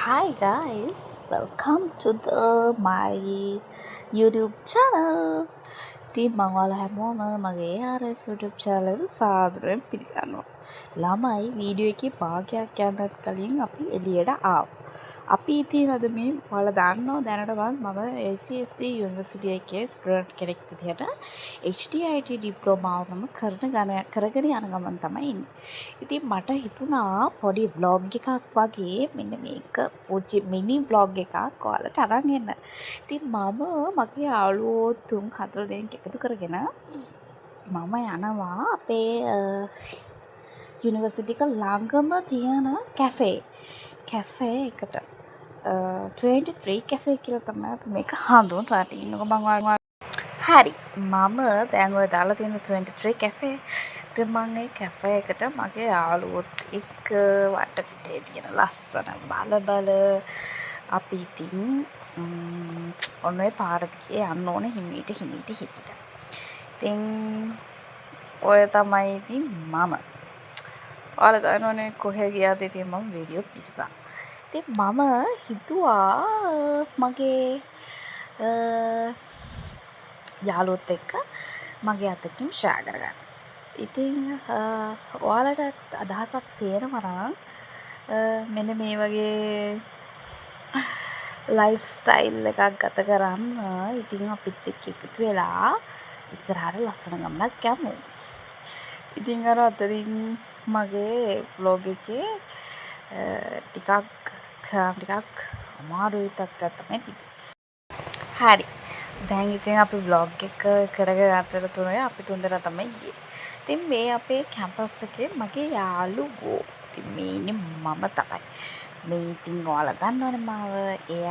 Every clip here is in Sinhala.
Hi guys, welcome to my YouTube channel. ඉතින් මම ඔයාලා හැමෝම මගේ ARS YouTube channel එක සාදරයෙන් පිළිගන්නවා. ළමයි වීඩියෝ එකේ භාගයක් යන්නත් කලින් අපි එළියට ආවා. අපි ඉතින් අද මේ ඔයාලා දන්නවා දැනටමත් මම ACSD යුනිවර්සිටි එකේ ස්ටුඩන්ට් කෙනෙක් විදිහට HTIT ඩිප්ලෝමාව මම කරගෙන යන ගමන් තමයි ඉන්නේ. ඉතින් මට හිතුණා පොඩි vlog එකක් වගේ මෙන්න මේක පුංචි මිනි vlog එකක් ඔයාලට අරන් එන්න. ඉතින් මම මගේ යාළුවෝ 3-4 දෙනෙක් එකතු කරගෙන මම යනවා අපේ යුනිවර්සිටි එක ළඟම තියෙන කැෆේ එකට. 23 කැෆේ කියලා තමයි අපි මේක හඳුන්වලා තින්නකො මම හරි මම දැන් ඔය දාලා තියෙන 23 කැෆේ ඉතින් මම ඒ කැෆේ එකට මගේ යාළුවොත් එක්ක වටපිටේ තියෙන ලස්සන බල අපි ඉතින් ඔන්න ඔය පාර දිගේ යන්න ඕනේ හිමීට. ඉතින් ඔය තමයි ඉතින් මම. ඔයාලා දන්නවනේ කොහෙ ගියාද ඉතින් මම වීඩියෝ පිස්සා. ඉතින් මම හිතුවා මගේ යාළුවොත් එක්ක මගේ අතකින් ෂෙයා කරගන්න. ඉතින් ඔයාලට අදහසක් තියෙනවා නම් මෙන්න මේ වගේ ලයිෆ් ස්ටයිල් එකක් ගත කරන්න ඉතින් අපිත් එක්ක එකතු වෙලා ඉස්සරහට ලස්සන ගමනක් යමු. ඉතින් අර අතරින් මගේ vlog එකේ ටිකක් අමාරුයි තත්ත්වයක් තමයි තිබෙන්නේ. හරි. දැන් ඉතින් අපි vlog එක කරගෙන අතරතුරේ අපි තුන්දෙනා තමයි ගියේ. ඉතින් මේ අපේ කැම්පස් එකේ මගේ යාළුවෝ. ඉතින් මේ ඉන්නේ මම තමයි. මේ ඉතින් ඔයාලා දන්නවනේ මාව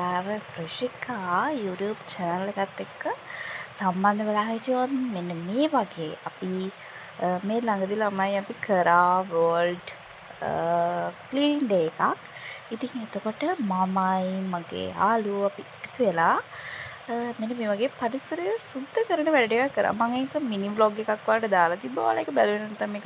ARS ශ්‍රිෂිකා YouTube channel එකත් එක්ක සම්බන්ධ වෙලා හිටියොත් මෙන්න මේ වගේ අපි මේ ළඟදී ළමයි අපි කරා world clean day එකක්. ඉතින් එතකොට මමයි මගේ යාළුවෝ අපි එකතු වෙලා මෙන්න මේ වගේ පරිසරය සුද්ධ කරන වැඩ ටිකක් කරා. මම ඒක මිනි vlog එකක් වලට දාලා තිබ්බා. ඔයාලා ඒක බලුවේ නැත්නම් මේක